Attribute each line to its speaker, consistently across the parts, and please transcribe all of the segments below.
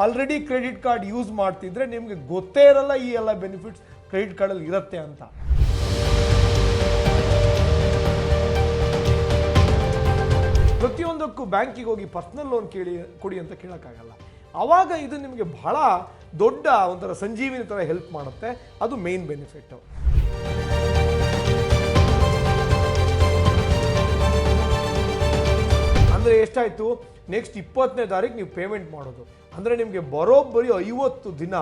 Speaker 1: Already credit card use ಮಾಡ್ತಿದ್ರೆ ನಿಮಗೆ ಗೊತ್ತೇ ಇರಲ್ಲ ಈ ಎಲ್ಲ ಬೆನಿಫಿಟ್ಸ್ ಕ್ರೆಡಿಟ್ ಕಾರ್ಡಲ್ಲಿ ಇರುತ್ತೆ ಅಂತ. ಪ್ರತಿಯೊಂದಕ್ಕೂ ಬ್ಯಾಂಕಿಗೆ ಹೋಗಿ ಪರ್ಸನಲ್ ಲೋನ್ ಕೊಡಿ ಅಂತ ಕೇಳೋಕ್ಕಾಗಲ್ಲ. ಆವಾಗ ಇದು ನಿಮಗೆ ಬಹಳ ದೊಡ್ಡ ಒಂಥರ ಸಂಜೀವಿನಿ ಥರ ಹೆಲ್ಪ್ ಮಾಡುತ್ತೆ. ಅದು ಮೇನ್ ಬೆನಿಫಿಟ್. ಅಂದರೆ ಎಷ್ಟಾಯಿತು, ನೆಕ್ಸ್ಟ್ 20ನೇ ತಾರೀಕು ನೀವು ಪೇಮೆಂಟ್ ಮಾಡೋದು. ಅಂದರೆ ನಿಮಗೆ ಬರೋಬ್ಬರಿ 50 ದಿನ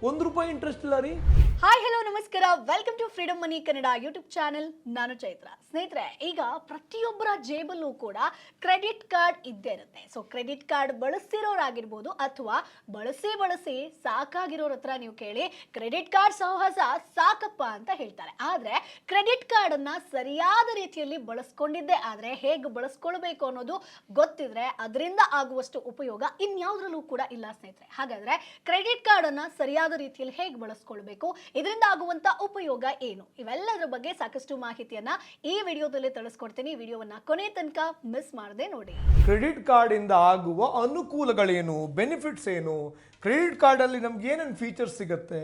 Speaker 1: ₹1 ಇಂಟ್ರೆಸ್ಟ್ ಇಲ್ಲ ರೀ.
Speaker 2: ಹಾಯ್ ಹಲೋ ನಮಸ್ಕಾರ, welcome to freedom money Kannada YouTube channel. ನಾನು ಚೈತ್ರ. ಸ್ನೇಹಿತರೆ, ಈಗ ಪ್ರತಿಯೊಬ್ಬರ ಜೇಬಲ್ಲೂ ಕೂಡ ಕ್ರೆಡಿಟ್ ಕಾರ್ಡ್ ಇದ್ದೇ ಇರುತ್ತೆ. ಸೊ ಕ್ರೆಡಿಟ್ ಕಾರ್ಡ್ ಬಳಸ್ತಿರೋರಾಗಿರ್ಬೋದು ಅಥವಾ ಬಳಸಿ ಸಾಕಾಗಿರೋರ ಹತ್ರ ನೀವು ಕೇಳಿ, ಕ್ರೆಡಿಟ್ ಕಾರ್ಡ್ ಸಹವಾಸ ಸಾಕಪ್ಪ ಅಂತ ಹೇಳ್ತಾರೆ. ಆದ್ರೆ ಕ್ರೆಡಿಟ್ ಕಾರ್ಡ್ ಅನ್ನ ಸರಿಯಾದ ರೀತಿಯಲ್ಲಿ ಬಳಸ್ಕೊಂಡಿದ್ದೆ ಆದ್ರೆ ಹೇಗೆ ಬಳಸ್ಕೊಳ್ಬೇಕು ಅನ್ನೋದು ಗೊತ್ತಿದ್ರೆ ಅದರಿಂದ ಆಗುವಷ್ಟು ಉಪಯೋಗ ಇನ್ಯಾವುದ್ರಲ್ಲೂ ಕೂಡ ಇಲ್ಲ ಸ್ನೇಹಿತರೆ. ಹಾಗಾದ್ರೆ ಕ್ರೆಡಿಟ್ ಕಾರ್ಡ್ ಅನ್ನ ಸರಿಯಾದ ರೀತಿಯಲ್ಲಿ ಹೇಗೆ ಬಳಸ್ಕೊಳ್ಬೇಕು, ಇದರಿಂದ ಆಗುವಂತ ಉಪಯೋಗ ಏನು, ಇವೆಲ್ಲದರ ಬಗ್ಗೆ ಸಾಕಷ್ಟು ಮಾಹಿತಿಯನ್ನ ಈ ವಿಡಿಯೋದಲ್ಲಿ ತಿಳಿಸ್ಕೊಡ್ತೀನಿ. ವಿಡಿಯೋವನ್ನ ಕೊನೆ ತನಕ ಮಿಸ್ ಮಾಡದೆ ನೋಡಿ.
Speaker 1: ಕ್ರೆಡಿಟ್ ಕಾರ್ಡ್ ಇಂದ ಆಗುವ ಅನುಕೂಲಗಳೇನು, ಬೆನಿಫಿಟ್ಸ್ ಏನು, ಕ್ರೆಡಿಟ್ ಕಾರ್ಡ್ ಅಲ್ಲಿ ನಮ್ಗೆ ಏನೇನು ಫೀಚರ್ಸ್ ಸಿಗುತ್ತೆ,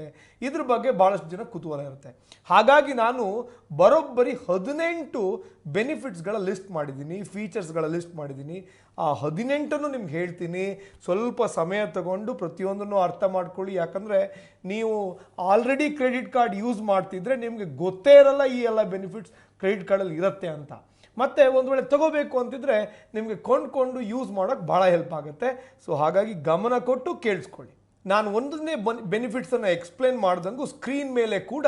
Speaker 1: ಇದ್ರ ಬಗ್ಗೆ ಬಹಳಷ್ಟು ಜನ ಕುತೂಹಲ ಇರುತ್ತೆ. ಹಾಗಾಗಿ ನಾನು ಬರೋಬ್ಬರಿ 18 ಬೆನಿಫಿಟ್ಸ್ಗಳ ಲಿಸ್ಟ್ ಮಾಡಿದ್ದೀನಿ, ಫೀಚರ್ಸ್ಗಳ ಲಿಸ್ಟ್ ಮಾಡಿದ್ದೀನಿ. ಆ 18 ನಿಮ್ಗೆ ಹೇಳ್ತೀನಿ. ಸ್ವಲ್ಪ ಸಮಯ ತಗೊಂಡು ಪ್ರತಿಯೊಂದನ್ನು ಅರ್ಥ ಮಾಡ್ಕೊಳ್ಳಿ. ಯಾಕಂದರೆ ನೀವು ಆಲ್ರೆಡಿ ಕ್ರೆಡಿಟ್ ಕಾರ್ಡ್ ಯೂಸ್ ಮಾಡ್ತಿದ್ರೆ ನಿಮಗೆ ಗೊತ್ತೇ ಇರಲ್ಲ ಈ ಎಲ್ಲ ಬೆನಿಫಿಟ್ಸ್ ಕ್ರೆಡಿಟ್ ಕಾರ್ಡಲ್ಲಿ ಇರುತ್ತೆ ಅಂತ. ಮತ್ತು ಒಂದು ವೇಳೆ ತಗೋಬೇಕು ಅಂತಿದ್ರೆ ನಿಮಗೆ ಕೊಂಡ್ಕೊಂಡು ಯೂಸ್ ಮಾಡೋಕ್ಕೆ ಭಾಳ ಹೆಲ್ಪ್ ಆಗುತ್ತೆ. ಸೊ ಹಾಗಾಗಿ ಗಮನ ಕೊಟ್ಟು ಕೇಳಿಸ್ಕೊಳ್ಳಿ. ನಾನು ಒಂದನ್ನೇ ಬೆನಿಫಿಟ್ಸನ್ನು ಎಕ್ಸ್ಪ್ಲೇನ್ ಮಾಡ್ದಂಗೂ ಸ್ಕ್ರೀನ್ ಮೇಲೆ ಕೂಡ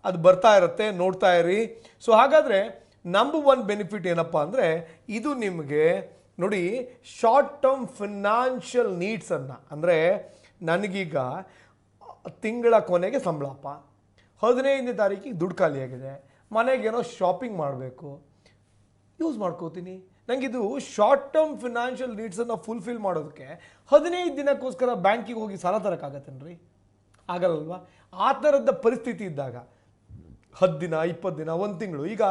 Speaker 1: ಅದು ಬರ್ತಾ ಇರುತ್ತೆ, ನೋಡ್ತಾ ಇರಿ. ಸೊ ಹಾಗಾದರೆ ನಂಬರ್ 1 ಬೆನಿಫಿಟ್ ಏನಪ್ಪ ಅಂದರೆ, ಇದು ನಿಮಗೆ ನೋಡಿ ಶಾರ್ಟ್ ಟರ್ಮ್ ಫಿನಾನ್ಷಿಯಲ್ ನೀಡ್ಸನ್ನು, ಅಂದರೆ ನನಗೀಗ ತಿಂಗಳ ಕೊನೆಗೆ ಸಂಬಳಪ್ಪ, 15ನೇ ತಾರೀಕಿಗೆ ದುಡ್ಡು ಖಾಲಿಯಾಗಿದೆ, ಮನೆಗೇನೋ ಶಾಪಿಂಗ್ ಮಾಡಬೇಕು, ಯೂಸ್ ಮಾಡ್ಕೋತೀನಿ. ನನಗಿದು ಶಾರ್ಟ್ ಟರ್ಮ್ ಫಿನಾನ್ಷಿಯಲ್ ನೀಡ್ಸನ್ನು ಫುಲ್ಫಿಲ್ ಮಾಡೋದಕ್ಕೆ 15 ದಿನಕ್ಕೋಸ್ಕರ ಬ್ಯಾಂಕಿಗೆ ಹೋಗಿ ಸಾಲ ತರೋಕ್ಕಾಗತ್ತೇನ್ರಿ? ಆಗಲ್ಲಲ್ವಾ? ಆ ಥರದ ಪರಿಸ್ಥಿತಿ ಇದ್ದಾಗ 10 ದಿನ 20 ದಿನ 1 ತಿಂಗಳು, ಈಗ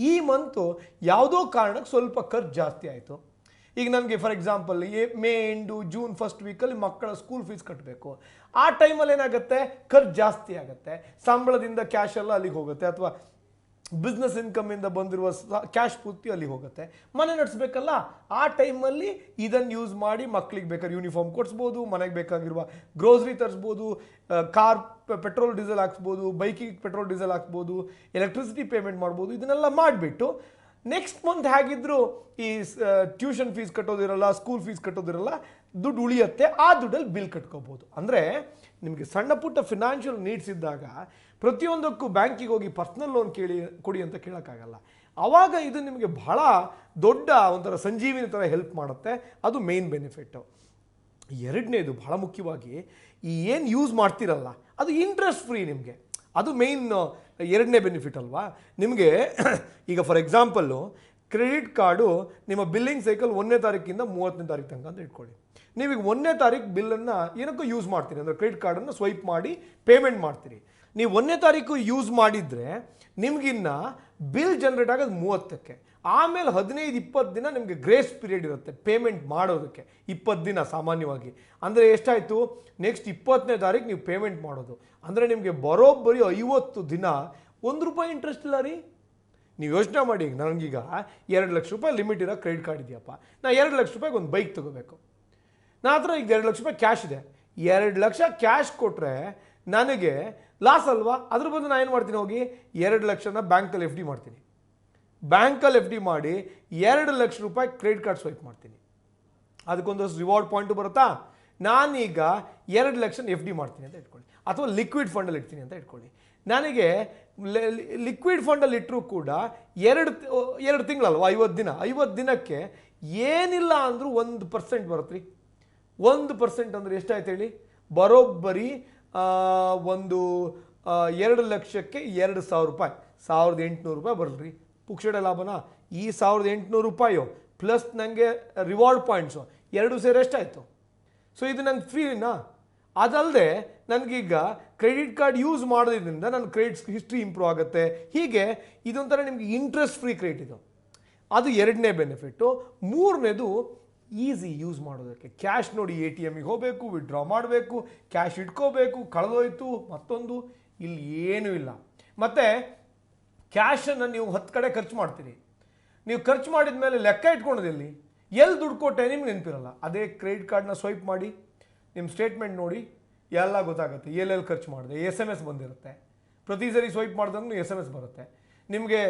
Speaker 1: ಈ ಮಂತು ಯಾವುದೋ ಕಾರಣಕ್ಕೆ ಸ್ವಲ್ಪ ಖರ್ಚು ಜಾಸ್ತಿ ಆಯಿತು. ಈಗ ನನಗೆ for example May end June first ವೀಕಲ್ಲಿ ಮಕ್ಕಳ ಸ್ಕೂಲ್ ಫೀಸ್ ಕಟ್ಟಬೇಕು. ಆ ಟೈಮಲ್ಲಿ ಏನಾಗುತ್ತೆ, ಖರ್ಚು ಜಾಸ್ತಿ ಆಗುತ್ತೆ. ಸಂಬಳದಿಂದ ಕ್ಯಾಶ್ ಎಲ್ಲ ಅಲ್ಲಿಗೆ ಹೋಗುತ್ತೆ, ಅಥವಾ ಬಿಸ್ನೆಸ್ ಇನ್ಕಮಿಂದ ಬಂದಿರುವ ಕ್ಯಾಶ್ ಪೂರ್ತಿ ಅಲ್ಲಿ ಹೋಗುತ್ತೆ. ಮನೆ ನಡೆಸಬೇಕಲ್ಲ, ಆ ಟೈಮಲ್ಲಿ ಇದನ್ನು ಯೂಸ್ ಮಾಡಿ ಮಕ್ಕಳಿಗೆ ಬೇಕಾದ್ರೆ ಯೂನಿಫಾರ್ಮ್ ಕೊಡಿಸ್ಬೋದು, ಮನೆಗೆ ಬೇಕಾಗಿರುವ ಗ್ರೋಸರಿ ತರಿಸ್ಬೋದು, ಕಾರ್ ಪೆಟ್ರೋಲ್ ಡೀಸೆಲ್ ಹಾಕ್ಸ್ಬೋದು, ಬೈಕಿಗೆ ಪೆಟ್ರೋಲ್ ಡೀಸೆಲ್ ಹಾಕ್ಬೋದು, ಎಲೆಕ್ಟ್ರಿಸಿಟಿ ಪೇಮೆಂಟ್ ಮಾಡ್ಬೋದು. ಇದನ್ನೆಲ್ಲ ಮಾಡಿಬಿಟ್ಟು ನೆಕ್ಸ್ಟ್ ಮಂತ್ ಹೇಗಿದ್ರು ಈ ಟ್ಯೂಷನ್ ಫೀಸ್ ಕಟ್ಟೋದಿರಲ್ಲ, ಸ್ಕೂಲ್ ಫೀಸ್ ಕಟ್ಟೋದಿರಲ್ಲ, ದುಡ್ಡು ಉಳಿಯುತ್ತೆ. ಆ ದುಡ್ಡಲ್ಲಿ ಬಿಲ್ ಕಟ್ಕೋಬೋದು. ಅಂದರೆ ನಿಮಗೆ ಸಣ್ಣ ಪುಟ್ಟ ಫಿನಾನ್ಷಿಯಲ್ ನೀಡ್ಸ್ ಇದ್ದಾಗ ಪ್ರತಿಯೊಂದಕ್ಕೂ ಬ್ಯಾಂಕಿಗೆ ಹೋಗಿ ಪರ್ಸನಲ್ ಲೋನ್ ಕೊಡಿ ಅಂತ ಕೇಳೋಕ್ಕಾಗಲ್ಲ. ಆವಾಗ ಇದು ನಿಮಗೆ ಬಹಳ ದೊಡ್ಡ ಒಂಥರ ಸಂಜೀವಿನಿ ಥರ ಹೆಲ್ಪ್ ಮಾಡುತ್ತೆ. ಅದು ಮೇನ್ ಬೆನಿಫಿಟ್ಟು. ಎರಡನೇದು ಬಹಳ ಮುಖ್ಯವಾಗಿ, ಈ ಏನು ಯೂಸ್ ಮಾಡ್ತಿರಲ್ಲ ಅದು ಇಂಟ್ರೆಸ್ಟ್ ಫ್ರೀ ನಿಮಗೆ. ಅದು ಮೇಯ್ನ್ 2ನೇ ಬೆನಿಫಿಟ್ ಅಲ್ವಾ ನಿಮಗೆ. ಈಗ ಫಾರ್ ಎಕ್ಸಾಂಪಲ್ಲು ಕ್ರೆಡಿಟ್ ಕಾರ್ಡು ನಿಮ್ಮ ಬಿಲ್ಲಿಂಗ್ ಸೈಕಲ್ 1ನೇ ತಾರೀಕಿಂದ 30ನೇ ತಾರೀಕು ತನಕ ಅಂತ ಇಟ್ಕೊಳ್ಳಿ. ನೀವೀಗ 1ನೇ ತಾರೀಕು ಬಿಲ್ಲನ್ನು ಏನಕ್ಕೂ ಯೂಸ್ ಮಾಡ್ತೀರಿ, ಅಂದರೆ ಕ್ರೆಡಿಟ್ ಕಾರ್ಡನ್ನು ಸ್ವೈಪ್ ಮಾಡಿ ಪೇಮೆಂಟ್ ಮಾಡ್ತೀರಿ. ನೀವು 1ನೇ ತಾರೀಕು ಯೂಸ್ ಮಾಡಿದರೆ ನಿಮಗಿನ್ನ ಬಿಲ್ ಜನ್ರೇಟ್ ಆಗೋದು 30ಕ್ಕೆ. ಆಮೇಲೆ 15-20 ದಿನ ನಿಮಗೆ ಗ್ರೇಸ್ ಪೀರಿಯಡ್ ಇರುತ್ತೆ ಪೇಮೆಂಟ್ ಮಾಡೋದಕ್ಕೆ. 20 ದಿನ ಸಾಮಾನ್ಯವಾಗಿ. ಅಂದರೆ ಎಷ್ಟಾಯಿತು, ನೆಕ್ಸ್ಟ್ 20ನೇ ತಾರೀಕು ನೀವು ಪೇಮೆಂಟ್ ಮಾಡೋದು. ಅಂದರೆ ನಿಮಗೆ ಬರೋಬ್ಬರಿ 50 ದಿನ ₹1 ಇಂಟ್ರೆಸ್ಟ್ ಇಲ್ಲ ರೀ. ನೀವು ಯೋಚನೆ ಮಾಡಿ, ನನಗೀಗ ₹2,00,000 ಲಿಮಿಟ್ ಇರೋ ಕ್ರೆಡಿಟ್ ಕಾರ್ಡ್ ಇದೆಯಪ್ಪ, ನಾನು ₹2,00,000 ಒಂದು ಬೈಕ್ ತೊಗೋಬೇಕು. ನನ್ನ ಹತ್ರ ಈಗ ₹2,00,000 ಕ್ಯಾಶ್ ಇದೆ. 2,00,000 ಕ್ಯಾಶ್ ಕೊಟ್ಟರೆ ನನಗೆ ಲಾಸ್ ಅಲ್ವಾ? ಅದ್ರ ಬದಲು ನಾನು ಏನು ಮಾಡ್ತೀನಿ, ಹೋಗಿ 2,00,000 ಬ್ಯಾಂಕಲ್ಲಿ FD ಮಾಡ್ತೀನಿ. ಬ್ಯಾಂಕಲ್ಲಿ FD ಮಾಡಿ ₹2,00,000 ಕ್ರೆಡಿಟ್ ಕಾರ್ಡ್ ಸ್ವೈಪ್ ಮಾಡ್ತೀನಿ. ಅದಕ್ಕೊಂದಷ್ಟು ರಿವಾರ್ಡ್ ಪಾಯಿಂಟು ಬರುತ್ತಾ. ನಾನೀಗ 2,00,000 FD ಮಾಡ್ತೀನಿ ಅಂತ ಇಟ್ಕೊಳ್ಳಿ, ಅಥವಾ ಲಿಕ್ವಿಡ್ ಫಂಡಲ್ಲಿ ಇಡ್ತೀನಿ ಅಂತ ಇಟ್ಕೊಳ್ಳಿ. ನನಗೆ ಲಿಕ್ವಿಡ್ ಫಂಡಲ್ಲಿ ಇಟ್ಟರೂ ಕೂಡ 2 ತಿಂಗಳಲ್ವ, 50 ದಿನ. 50 ದಿನಕ್ಕೆ ಏನಿಲ್ಲ ಅಂದರೂ 1% ಬರುತ್ತೆ ರೀ. 1% ಅಂದರೆ ಎಷ್ಟಾಯ್ತು ಹೇಳಿ? ಬರೋಬ್ಬರಿ ಒಂದು 2,00,000ಕ್ಕೆ ₹2,000, ₹1,800 ಬರಲ್ರಿ. ಪುಕ್ಷಡೆ ಲಾಭನಾ? ಈ ₹1,800 ಪ್ಲಸ್ ನನಗೆ ರಿವಾರ್ಡ್ ಪಾಯಿಂಟ್ಸು 2 ಸೇರಿ ಎಷ್ಟಾಯಿತು? ಸೊ ಇದು ನಂಗೆ ಫ್ರೀನಾ? ಅದಲ್ಲದೆ ನನಗೀಗ ಕ್ರೆಡಿಟ್ ಕಾರ್ಡ್ ಯೂಸ್ ಮಾಡೋದ್ರಿಂದ ನನ್ನ ಕ್ರೆಡಿಟ್ ಹಿಸ್ಟ್ರಿ ಇಂಪ್ರೂವ್ ಆಗುತ್ತೆ. ಹೀಗೆ ಇದೊಂಥರ ನಿಮಗೆ ಇಂಟ್ರೆಸ್ಟ್ ಫ್ರೀ ಕ್ರೆಡಿಟ್ ಇದು. ಅದು 2ನೇ ಬೆನಿಫಿಟ್ಟು. 3ನೇದು ಈಸಿ ಯೂಸ್ ಮಾಡೋದಕ್ಕೆ. ಕ್ಯಾಶ್ ನೋಡಿ, ಎ ಟಿ ಎಮ್ಮಿಗೆ ಹೋಗಬೇಕು, ವಿಡ್ರಾ ಮಾಡಬೇಕು, ಕ್ಯಾಶ್ ಇಟ್ಕೋಬೇಕು, ಕಳೆದೋಯ್ತು ಮತ್ತೊಂದು, ಇಲ್ಲಿ ಏನೂ ಇಲ್ಲ. ಮತ್ತು ಕ್ಯಾಶನ್ನು ನೀವು 10 ಕಡೆ ಖರ್ಚು ಮಾಡ್ತೀರಿ, ನೀವು ಖರ್ಚು ಮಾಡಿದ ಮೇಲೆ ಲೆಕ್ಕ ಇಟ್ಕೊಳೋದಿಲ್ಲಿ, ಎಲ್ಲಿ ದುಡ್ಡು ಕೊಟ್ಟೆ ನಿಮ್ಗೆ ನೆನಪಿರಲ್ಲ. ಅದೇ ಕ್ರೆಡಿಟ್ ಕಾರ್ಡ್ನ ಸ್ವೈಪ್ ಮಾಡಿ ನಿಮ್ಮ ಸ್ಟೇಟ್ಮೆಂಟ್ ನೋಡಿ ಎಲ್ಲ ಗೊತ್ತಾಗುತ್ತೆ, ಎಲ್ಲೆಲ್ಲಿ ಖರ್ಚು ಮಾಡಿದೆ. SMS ಬಂದಿರುತ್ತೆ, ಪ್ರತಿ ಸರಿ ಸ್ವೈಪ್ ಮಾಡಿದಂಗೂ SMS ಬರುತ್ತೆ. ನಿಮಗೆ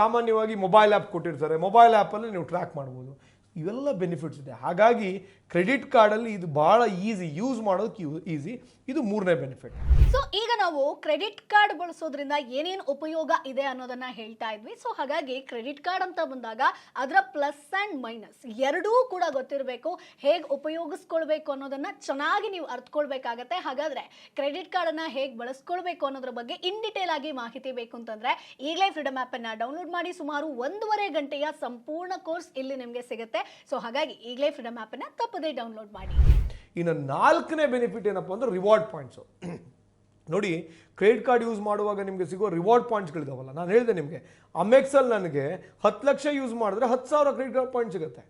Speaker 1: ಸಾಮಾನ್ಯವಾಗಿ ಮೊಬೈಲ್ ಆ್ಯಪ್ ಕೊಟ್ಟಿರ್ತಾರೆ, ಮೊಬೈಲ್ ಆ್ಯಪಲ್ಲಿ ನೀವು ಟ್ರ್ಯಾಕ್ ಮಾಡ್ಬೋದು. ಇವೆಲ್ಲ ಬೆನಿಫಿಟ್ಸ್ ಇದೆ. ಹಾಗಾಗಿ ಕ್ರೆಡಿಟ್ ಕಾರ್ಡಲ್ಲಿ ಇದು ಭಾಳ ಈಸಿ, ಯೂಸ್ ಮಾಡೋದಕ್ಕೆ ಈಸಿ. ಇದು 3ನೇ ಬೆನಿಫಿಟ್.
Speaker 2: ಸೊ ಈಗ ನಾವು ಕ್ರೆಡಿಟ್ ಕಾರ್ಡ್ ಬಳಸೋದ್ರಿಂದ ಏನೇನು ಉಪಯೋಗ ಇದೆ ಅನ್ನೋದನ್ನ ಹೇಳ್ತಾ ಇದ್ವಿ. ಸೊ ಹಾಗಾಗಿ ಕ್ರೆಡಿಟ್ ಕಾರ್ಡ್ ಅಂತ ಬಂದಾಗ ಅದರ ಪ್ಲಸ್ ಆ್ಯಂಡ್ ಮೈನಸ್ ಎರಡೂ ಕೂಡ ಗೊತ್ತಿರಬೇಕು. ಹೇಗೆ ಉಪಯೋಗಿಸ್ಕೊಳ್ಬೇಕು ಅನ್ನೋದನ್ನ ಚೆನ್ನಾಗಿ ನೀವು ಅರ್ಥಕೊಳ್ಬೇಕಾಗತ್ತೆ. ಹಾಗಾದ್ರೆ ಕ್ರೆಡಿಟ್ ಕಾರ್ಡನ್ನು ಹೇಗೆ ಬಳಸ್ಕೊಳ್ಬೇಕು ಅನ್ನೋದ್ರ ಬಗ್ಗೆ ಇನ್ ಡಿಟೇಲ್ ಆಗಿ ಮಾಹಿತಿ ಬೇಕು ಅಂತಂದ್ರೆ ಈಗಲೇ ಫ್ರೀಡಮ್ ಆ್ಯಪನ್ನು ಡೌನ್ಲೋಡ್ ಮಾಡಿ. ಸುಮಾರು 1.5 ಗಂಟೆಯ ಸಂಪೂರ್ಣ ಕೋರ್ಸ್ ಇಲ್ಲಿ ನಿಮಗೆ ಸಿಗುತ್ತೆ. ಸೊ ಹಾಗಾಗಿ ಈಗಲೇ ಫ್ರೀಡಮ್ ಆ್ಯಪನ್ನು ತಪ್ಪದೇ ಡೌನ್ಲೋಡ್ ಮಾಡಿ.
Speaker 1: ಇನ್ನು 4ನೇ ಬೆನಿಫಿಟ್ ಏನಪ್ಪ ಅಂದ್ರೆ ರಿವಾರ್ಡ್ ಪಾಯಿಂಟ್ಸು. ನೋಡಿ, ಕ್ರೆಡಿಟ್ ಕಾರ್ಡ್ ಯೂಸ್ ಮಾಡುವಾಗ ನಿಮಗೆ ಸಿಗೋ ರಿವಾರ್ಡ್ ಪಾಯಿಂಟ್ಸ್ಗಳಿದಾವಲ್ಲ, ನಾನು ಹೇಳಿದೆ ನಿಮಗೆ, ಅಮೆಕ್ಸಲ್ಲಿ ನನಗೆ 10 ಲಕ್ಷ ಯೂಸ್ ಮಾಡಿದ್ರೆ 10,000 ಕ್ರೆಡಿಟ್ ಕಾರ್ಡ್ ಪಾಯಿಂಟ್ ಸಿಗುತ್ತೆ.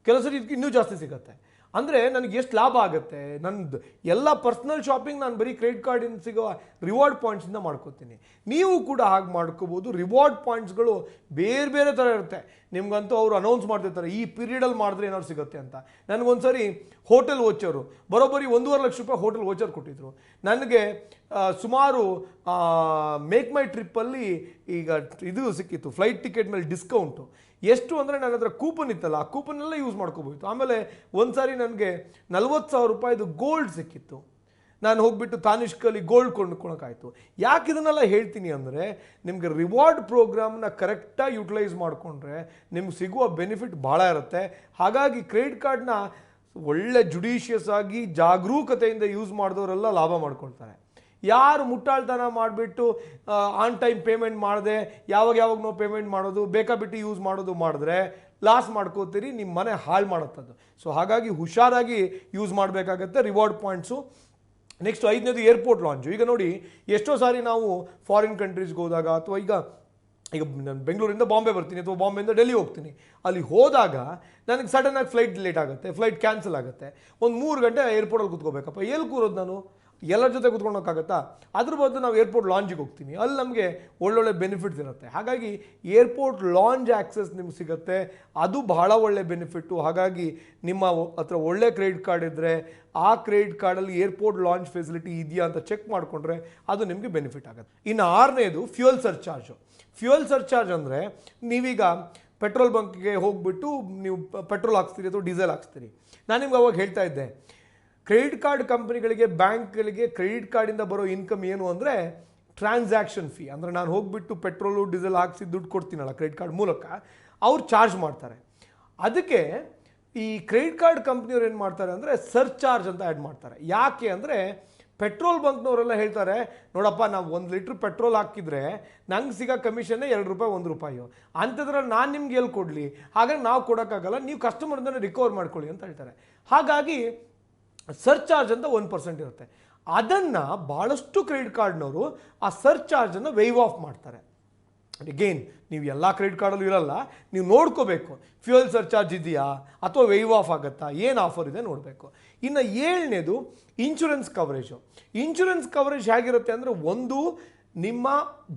Speaker 1: ಕೆಲವು ಸರಿ ಇದಕ್ಕೆ ಇನ್ನೂ ಜಾಸ್ತಿ ಸಿಗುತ್ತೆ. ಅಂದರೆ ನನಗೆ ಎಷ್ಟು ಲಾಭ ಆಗುತ್ತೆ. ನನ್ನದು ಎಲ್ಲ ಪರ್ಸ್ನಲ್ ಶಾಪಿಂಗ್ ನಾನು ಬರೀ ಕ್ರೆಡಿಟ್ ಕಾರ್ಡಿಂದ ಸಿಗೋ ರಿವಾರ್ಡ್ ಪಾಯಿಂಟ್ಸಿಂದ ಮಾಡ್ಕೋತೀನಿ. ನೀವು ಕೂಡ ಹಾಗೆ ಮಾಡ್ಕೋಬೋದು. ರಿವಾರ್ಡ್ ಪಾಯಿಂಟ್ಸ್ಗಳು ಬೇರೆ ಬೇರೆ ಥರ ಇರುತ್ತೆ. ನಿಮ್ಗಂತೂ ಅವರು ಅನೌನ್ಸ್ ಮಾಡ್ತಿರ್ತಾರೆ, ಈ ಪೀರಿಯಡಲ್ಲಿ ಮಾಡಿದ್ರೆ ಏನಾದ್ರು ಸಿಗುತ್ತೆ ಅಂತ. ನನಗೊಂದ್ಸರಿ ಹೋಟೆಲ್ ವೋಚರು ಬರೋಬ್ಬರಿ 1.5 ಲಕ್ಷ ರೂಪಾಯಿ ಹೋಟೆಲ್ ವೋಚರ್ ಕೊಟ್ಟಿದ್ರು. ನನಗೆ ಸುಮಾರು ಮೇಕ್ ಮೈ ಟ್ರಿಪ್ಪಲ್ಲಿ ಈಗ ಇದು ಸಿಕ್ಕಿತ್ತು, ಫ್ಲೈಟ್ ಟಿಕೆಟ್ ಮೇಲೆ ಡಿಸ್ಕೌಂಟು. ಎಷ್ಟು ಅಂದರೆ ನನ್ನ ಹತ್ರ ಕೂಪನ್ ಇತ್ತಲ್ಲ, ಆ ಕೂಪನ್ನೆಲ್ಲ ಯೂಸ್ ಮಾಡ್ಕೋಬೋಯ್ತು. ಆಮೇಲೆ ಒಂದು ಸಾರಿ ನನಗೆ 40,000 ರೂಪಾಯಿದು ಗೋಲ್ಡ್ ಸಿಕ್ಕಿತ್ತು. ನಾನು ಹೋಗ್ಬಿಟ್ಟು ತಾನಿಷ್ಕಲ್ಲಿ ಗೋಲ್ಡ್ ಕೊಂಡ್ಕೊಳಕ್ಕಾಯ್ತು. ಯಾಕೆ ಇದನ್ನೆಲ್ಲ ಹೇಳ್ತೀನಿ ಅಂದರೆ, ನಿಮಗೆ ರಿವಾರ್ಡ್ ಪ್ರೋಗ್ರಾಮ್ನ ಕರೆಕ್ಟಾಗಿ ಯುಟಿಲೈಸ್ ಮಾಡಿಕೊಂಡ್ರೆ ನಿಮ್ಗೆ ಸಿಗುವ ಬೆನಿಫಿಟ್ ಭಾಳ ಇರುತ್ತೆ. ಹಾಗಾಗಿ ಕ್ರೆಡಿಟ್ ಕಾರ್ಡ್ನ ಒಳ್ಳೆ ಜುಡಿಷಿಯಸ್ ಆಗಿ ಜಾಗರೂಕತೆಯಿಂದ ಯೂಸ್ ಮಾಡಿದವರೆಲ್ಲ ಲಾಭ ಮಾಡ್ಕೊಳ್ತಾರೆ. ಯಾರು ಮುಟ್ಟಾಳ್ತನ ಮಾಡಿಬಿಟ್ಟು ಆನ್ ಟೈಮ್ ಪೇಮೆಂಟ್ ಮಾಡದೆ ಯಾವಾಗ ನಾವು ಪೇಮೆಂಟ್ ಮಾಡೋದು, ಬೇಕಾಬಿಟ್ಟು ಯೂಸ್ ಮಾಡೋದು ಮಾಡಿದ್ರೆ ಲಾಸ್ ಮಾಡ್ಕೋತೀರಿ, ನಿಮ್ಮ ಮನೆ ಹಾಳು ಮಾಡುತ್ತದು. ಸೊ ಹಾಗಾಗಿ ಹುಷಾರಾಗಿ ಯೂಸ್ ಮಾಡಬೇಕಾಗತ್ತೆ ರಿವಾರ್ಡ್ ಪಾಯಿಂಟ್ಸು. ನೆಕ್ಸ್ಟ್ 5ನೇದು ಏರ್ಪೋರ್ಟ್ ಲಾಂಚು. ಈಗ ನೋಡಿ, ಎಷ್ಟೋ ಸಾರಿ ನಾವು ಫಾರಿನ್ ಕಂಟ್ರೀಸ್ಗೆ ಹೋದಾಗ, ಅಥವಾ ಈಗ ನಾನು ಬೆಂಗಳೂರಿಂದ ಬಾಂಬೆ ಬರ್ತೀನಿ, ಅಥವಾ ಬಾಂಬೆಯಿಂದ ಡೆಲ್ಲಿ ಹೋಗ್ತೀನಿ. ಅಲ್ಲಿ ಹೋದಾಗ ನನಗೆ ಸಡನ್ನಾಗಿ ಫ್ಲೈಟ್ ಲೇಟ್ ಆಗುತ್ತೆ, ಫ್ಲೈಟ್ ಕ್ಯಾನ್ಸಲ್ ಆಗುತ್ತೆ. ಒಂದು 3 ಗಂಟೆ ಏರ್ಪೋರ್ಟಲ್ಲಿ ಕೂತ್ಕೋಬೇಕಪ್ಪ. ಎಲ್ಲಿ ಕೂರೋದು ನಾನು? ಎಲ್ಲರ ಜೊತೆ ಕೂತ್ಕೊಳ್ಳೋಕ್ಕಾಗತ್ತಾ? ಅದ್ರ ಬದಲು ನಾವು ಏರ್ಪೋರ್ಟ್ ಲಾಂಜಿಗೆ ಹೋಗ್ತೀನಿ, ಅಲ್ಲಿ ನಮಗೆ ಒಳ್ಳೊಳ್ಳೆ ಬೆನಿಫಿಟ್ಸ್ ಇರುತ್ತೆ. ಹಾಗಾಗಿ ಏರ್ಪೋರ್ಟ್ ಲಾಂಜ್ ಆ್ಯಕ್ಸಸ್ ನಿಮ್ಗೆ ಸಿಗುತ್ತೆ, ಅದು ಬಹಳ ಒಳ್ಳೆ ಬೆನಿಫಿಟ್ಟು. ಹಾಗಾಗಿ ನಿಮ್ಮ ಹತ್ರ ಒಳ್ಳೆ ಕ್ರೆಡಿಟ್ ಕಾರ್ಡ್ ಇದ್ದರೆ ಆ ಕ್ರೆಡಿಟ್ ಕಾರ್ಡಲ್ಲಿ ಏರ್ಪೋರ್ಟ್ ಲಾಂಚ್ ಫೆಸಿಲಿಟಿ ಇದೆಯಾ ಅಂತ ಚೆಕ್ ಮಾಡಿಕೊಂಡ್ರೆ ಅದು ನಿಮಗೆ ಬೆನಿಫಿಟ್ ಆಗುತ್ತೆ. ಇನ್ನು 6ನೇದು ಫ್ಯೂಯಲ್ ಸರ್ಚಾರ್ಜು. ಫ್ಯೂಯಲ್ ಸರ್ಚಾರ್ಜ್ ಅಂದರೆ, ನೀವೀಗ ಪೆಟ್ರೋಲ್ ಬಂಕ್ಗೆ ಹೋಗ್ಬಿಟ್ಟು ನೀವು ಪೆಟ್ರೋಲ್ ಹಾಕ್ಸ್ತೀರಿ ಅಥವಾ ಡೀಸೆಲ್ ಹಾಕ್ಸ್ತೀರಿ. ನಾನು ನಿಮ್ಗೆ ಅವಾಗ ಹೇಳ್ತಾ ಇದ್ದೆ, ಕ್ರೆಡಿಟ್ ಕಾರ್ಡ್ ಕಂಪ್ನಿಗಳಿಗೆ, ಬ್ಯಾಂಕ್ಗಳಿಗೆ ಕ್ರೆಡಿಟ್ ಕಾರ್ಡಿಂದ ಬರೋ ಇನ್ಕಮ್ ಏನು ಅಂದರೆ ಟ್ರಾನ್ಸಾಕ್ಷನ್ ಫೀ. ಅಂದರೆ ನಾನು ಹೋಗ್ಬಿಟ್ಟು ಪೆಟ್ರೋಲು ಡೀಸೆಲ್ ಹಾಕ್ಸಿ ದುಡ್ಡು ಕೊಡ್ತೀನಲ್ಲ ಕ್ರೆಡಿಟ್ ಕಾರ್ಡ್ ಮೂಲಕ, ಅವ್ರು ಚಾರ್ಜ್ ಮಾಡ್ತಾರೆ. ಅದಕ್ಕೆ ಈ ಕ್ರೆಡಿಟ್ ಕಾರ್ಡ್ ಕಂಪ್ನಿಯವ್ರು ಏನು ಮಾಡ್ತಾರೆ ಅಂದರೆ ಸರ್ಚಾರ್ಜ್ ಅಂತ ಆ್ಯಡ್ ಮಾಡ್ತಾರೆ. ಯಾಕೆ ಅಂದರೆ, ಪೆಟ್ರೋಲ್ ಬಂಕ್ನವರೆಲ್ಲ ಹೇಳ್ತಾರೆ, ನೋಡಪ್ಪ ನಾವು 1 ಲೀಟ್ರ್ ಪೆಟ್ರೋಲ್ ಹಾಕಿದರೆ ನಂಗೆ ಸಿಗೋ ಕಮಿಷನ್ನೇ 2 ರೂಪಾಯಿ 1 ರೂಪಾಯಿ, ಅಂಥದ್ರಲ್ಲಿ ನಾನು ನಿಮ್ಗೆ ಎಲ್ಲಿ ಕೊಡಲಿ, ಹಾಗಾಗಿ ನಾವು ಕೊಡೋಕ್ಕಾಗಲ್ಲ, ನೀವು ಕಸ್ಟಮರ್ದನ್ನು ರಿಕವರ್ ಮಾಡ್ಕೊಳ್ಳಿ ಅಂತ ಹೇಳ್ತಾರೆ. ಹಾಗಾಗಿ ಸರ್ಚಾರ್ಜ್ ಅಂತ 1% ಇರುತ್ತೆ. ಅದನ್ನು ಭಾಳಷ್ಟು ಕ್ರೆಡಿಟ್ ಕಾರ್ಡ್ನವರು ಆ ಸರ್ಚಾರ್ಜನ್ನು ವೇವ್ ಆಫ್ ಮಾಡ್ತಾರೆ. ಅಗೇನ್, ನೀವು ಎಲ್ಲ ಕ್ರೆಡಿಟ್ ಕಾರ್ಡಲ್ಲೂ ಇರಲ್ಲ, ನೀವು ನೋಡ್ಕೋಬೇಕು ಫ್ಯೂಯಲ್ ಸರ್ಚಾರ್ಜ್ ಇದೆಯಾ ಅಥವಾ ವೇವ್ ಆಫ್ ಆಗುತ್ತಾ, ಏನು ಆಫರ್ ಇದೆ ನೋಡಬೇಕು. ಇನ್ನು 7ನೇದು ಇನ್ಶೂರೆನ್ಸ್ ಕವರೇಜು. ಇನ್ಶೂರೆನ್ಸ್ ಕವರೇಜ್ ಹೇಗಿರುತ್ತೆ ಅಂದರೆ, ಒಂದು ನಿಮ್ಮ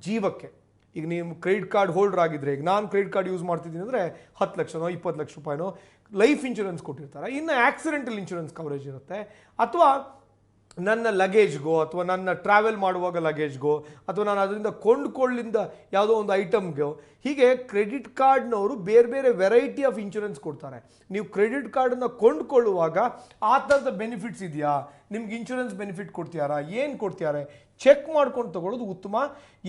Speaker 1: ಜೀವಕ್ಕೆ, ಈಗ ನೀವು ಕ್ರೆಡಿಟ್ ಕಾರ್ಡ್ ಹೋಲ್ಡರ್ ಆಗಿದ್ದರೆ, ಈಗ ನಾನು ಕ್ರೆಡಿಟ್ ಕಾರ್ಡ್ ಯೂಸ್ ಮಾಡ್ತಿದ್ದೀನಿ ಅಂದರೆ 10 ಲಕ್ಷನೋ 20 ಲಕ್ಷ ರೂಪಾಯಿನೋ ಲೈಫ್ ಇನ್ಶೂರೆನ್ಸ್ ಕೊಟ್ಟಿರ್ತಾರೆ. ಇನ್ನು ಆಕ್ಸಿಡೆಂಟಲ್ ಇನ್ಶೂರೆನ್ಸ್ ಕವರೇಜ್ ಇರುತ್ತೆ, ಅಥವಾ ನನ್ನ ಲಗೇಜ್ಗೋ ಅಥವಾ ನನ್ನ ಟ್ರಾವೆಲ್ ಮಾಡುವಾಗ ಲಗೇಜ್ಗೋ ಅಥವಾ ನಾನು ಅದರಿಂದ ಕೊಂಡ್ಕೊಳ್ಳಿಂದ ಯಾವುದೋ ಒಂದು ಐಟಮ್ಗೋ, ಹೀಗೆ ಕ್ರೆಡಿಟ್ ಕಾರ್ಡ್ನವರು ಬೇರೆ ಬೇರೆ ವೆರೈಟಿ ಆಫ್ ಇನ್ಶೂರೆನ್ಸ್ ಕೊಡ್ತಾರೆ. ನೀವು ಕ್ರೆಡಿಟ್ ಕಾರ್ಡನ್ನು ಕೊಂಡ್ಕೊಳ್ಳುವಾಗ ಆ ಥರದ ಬೆನಿಫಿಟ್ಸ್ ಇದೆಯಾ, ನಿಮ್ಗೆ ಇನ್ಶೂರೆನ್ಸ್ ಬೆನಿಫಿಟ್ ಕೊಡ್ತಿಯಾರಾ, ಏನು ಕೊಡ್ತಿದ್ದಾರೆ ಚೆಕ್ ಮಾಡ್ಕೊಂಡು ತೊಗೊಳ್ಳೋದು ಉತ್ತಮ.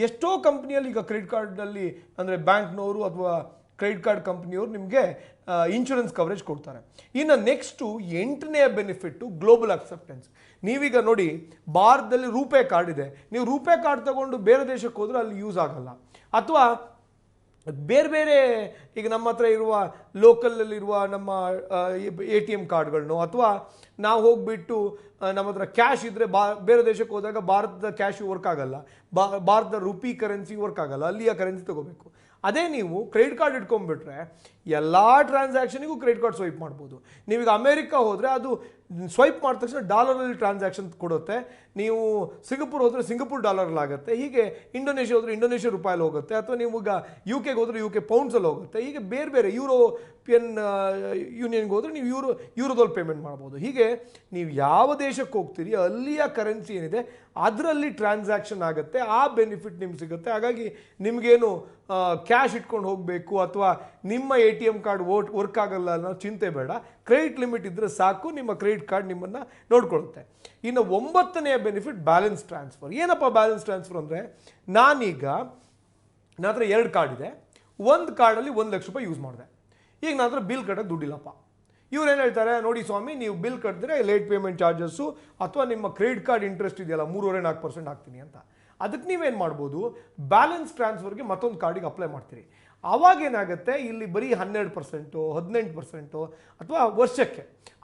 Speaker 1: ಎಷ್ಟೋ ಕಂಪ್ನಿಯಲ್ಲಿ ಈಗ ಕ್ರೆಡಿಟ್ ಕಾರ್ಡಲ್ಲಿ ಅಂದರೆ ಬ್ಯಾಂಕ್ನವರು ಅಥವಾ ಕ್ರೆಡಿಟ್ ಕಾರ್ಡ್ ಕಂಪ್ನಿಯವರು ನಿಮಗೆ ಇನ್ಶೂರೆನ್ಸ್ ಕವರೇಜ್ ಕೊಡ್ತಾರೆ. ಇನ್ನು ನೆಕ್ಸ್ಟು 8ನೇ ಬೆನಿಫಿಟ್ಟು ಗ್ಲೋಬಲ್ ಅಕ್ಸೆಪ್ಟೆನ್ಸ್. ನೀವೀಗ ನೋಡಿ, ಭಾರತದಲ್ಲಿ ರೂಪೇ ಕಾರ್ಡ್ ಇದೆ, ನೀವು ರೂಪೇ ಕಾರ್ಡ್ ತಗೊಂಡು ಬೇರೆ ದೇಶಕ್ಕೆ ಹೋದರೆ ಅಲ್ಲಿ ಯೂಸ್ ಆಗಲ್ಲ. ಅಥವಾ ಬೇರೆ ಬೇರೆ ಈಗ ನಮ್ಮ ಹತ್ರ ಇರುವ ಲೋಕಲಲ್ಲಿರುವ ನಮ್ಮ ATM ಕಾರ್ಡ್ಗಳನ್ನು, ಅಥವಾ ನಾವು ಹೋಗಿಬಿಟ್ಟು ನಮ್ಮ ಹತ್ರ ಕ್ಯಾಶ್ ಇದ್ದರೆ ಬೇರೆ ದೇಶಕ್ಕೆ ಹೋದಾಗ ಭಾರತದ ಕ್ಯಾಶು ವರ್ಕ್ ಆಗಲ್ಲ, ಭಾರತದ ರುಪಿ ಕರೆನ್ಸಿ ವರ್ಕ್ ಆಗಲ್ಲ, ಅಲ್ಲಿಯ ಕರೆನ್ಸಿ ತೊಗೋಬೇಕು. ಅದೇ ನೀವು ಕ್ರೆಡಿಟ್ ಕಾರ್ಡ್ ಇಟ್ಕೊಂಡ್ಬಿಟ್ರೆ ಎಲ್ಲ ಟ್ರಾನ್ಸಾಕ್ಷನಿಗೂ ಕ್ರೆಡಿಟ್ ಕಾರ್ಡ್ ಸ್ವೈಪ್ ಮಾಡ್ಬೋದು. ನೀವೀಗ ಅಮೇರಿಕಾ ಹೋದರೆ ಅದು ಸ್ವೈಪ್ ಮಾಡಿದ ತಕ್ಷಣ ಡಾಲರಲ್ಲಿ ಟ್ರಾನ್ಸಾಕ್ಷನ್ ಕೊಡುತ್ತೆ. ನೀವು ಸಿಂಗಪುರ್ ಹೋದರೆ ಸಿಂಗಪುರ್ ಡಾಲರಲ್ಲಿ ಆಗುತ್ತೆ. ಹೀಗೆ ಇಂಡೋನೇಷ್ಯಾ ಹೋದರೆ ಇಂಡೋನೇಷ್ಯಾ ರೂಪಾಯಲ್ಲಿ ಹೋಗುತ್ತೆ. ಅಥವಾ ನೀವು ಈಗ ಯು ಕೆಗೆ ಹೋದರೆ ಯು ಕೆ ಪೌಂಡ್ಸಲ್ಲಿ ಹೋಗುತ್ತೆ. ಹೀಗೆ ಬೇರೆ ಬೇರೆ ಯುರೋಪಿಯನ್ ಯೂನಿಯನ್ಗೆ ಹೋದರೆ ನೀವು ಯೂರೋದಲ್ಲಿ ಪೇಮೆಂಟ್ ಮಾಡ್ಬೋದು. ಹೀಗೆ ನೀವು ಯಾವ ದೇಶಕ್ಕೆ ಹೋಗ್ತೀರಿ ಅಲ್ಲಿಯ ಕರೆನ್ಸಿ ಏನಿದೆ ಅದರಲ್ಲಿ ಟ್ರಾನ್ಸಾಕ್ಷನ್ ಆಗುತ್ತೆ. ಆ ಬೆನಿಫಿಟ್ ನಿಮ್ಗೆ ಸಿಗುತ್ತೆ. ಹಾಗಾಗಿ ನಿಮಗೇನು ಕ್ಯಾಶ್ ಇಟ್ಕೊಂಡು ಹೋಗಬೇಕು ಅಥವಾ ನಿಮ್ಮ ATM ಕಾರ್ಡ್ ವರ್ಕ್ ಆಗಲ್ಲ ಅನ್ನೋ ಚಿಂತೆ ಬೇಡ. ಕ್ರೆಡಿಟ್ ಲಿಮಿಟ್ ಇದ್ದರೆ ಸಾಕು, ನಿಮ್ಮ ಕ್ರೆಡಿಟ್ ಕಾರ್ಡ್ ನಿಮ್ಮನ್ನು ನೋಡ್ಕೊಳ್ಳುತ್ತೆ. ಇನ್ನು 9ನೇ ಬೆನಿಫಿಟ್ ಬ್ಯಾಲೆನ್ಸ್ ಟ್ರಾನ್ಸ್ಫರ್. ಏನಪ್ಪ ಬ್ಯಾಲೆನ್ಸ್ ಟ್ರಾನ್ಸ್ಫರ್ ಅಂದರೆ, ನನ್ನ ಹತ್ರ 2 ಕಾರ್ಡ್ ಇದೆ. ಒಂದು ಕಾರ್ಡಲ್ಲಿ 1 ಲಕ್ಷ ರೂಪಾಯಿ ಯೂಸ್ ಮಾಡಿದೆ. ಈಗ ನನ್ನ ಹತ್ರ ಬಿಲ್ ಕಟ್ಟೋಕ್ಕೆ ದುಡ್ಡಿಲ್ಲಪ್ಪ. ಇವ್ರು ಏನು ಹೇಳ್ತಾರೆ, ನೋಡಿ ಸ್ವಾಮಿ ನೀವು ಬಿಲ್ ಕಟ್ಟಿದ್ರೆ ಲೇಟ್ ಪೇಮೆಂಟ್ ಚಾರ್ಜಸ್ಸು ಅಥವಾ ನಿಮ್ಮ ಕ್ರೆಡಿಟ್ ಕಾರ್ಡ್ ಇಂಟ್ರೆಸ್ಟ್ ಇದೆಯಲ್ಲ 3.25% ಹಾಕ್ತೀನಿ ಅಂತ. ಅದಕ್ಕೆ ನೀವೇನು ಮಾಡ್ಬೋದು, ಬ್ಯಾಲೆನ್ಸ್ ಟ್ರಾನ್ಸ್ಫರ್ಗೆ ಮತ್ತೊಂದು ಕಾರ್ಡಿಗೆ ಅಪ್ಲೈ ಮಾಡ್ತೀರಿ. ಆವಾಗ ಏನಾಗುತ್ತೆ, ಇಲ್ಲಿ ಬರೀ 12%, 18% ಅಥವಾ ವರ್ಷಕ್ಕೆ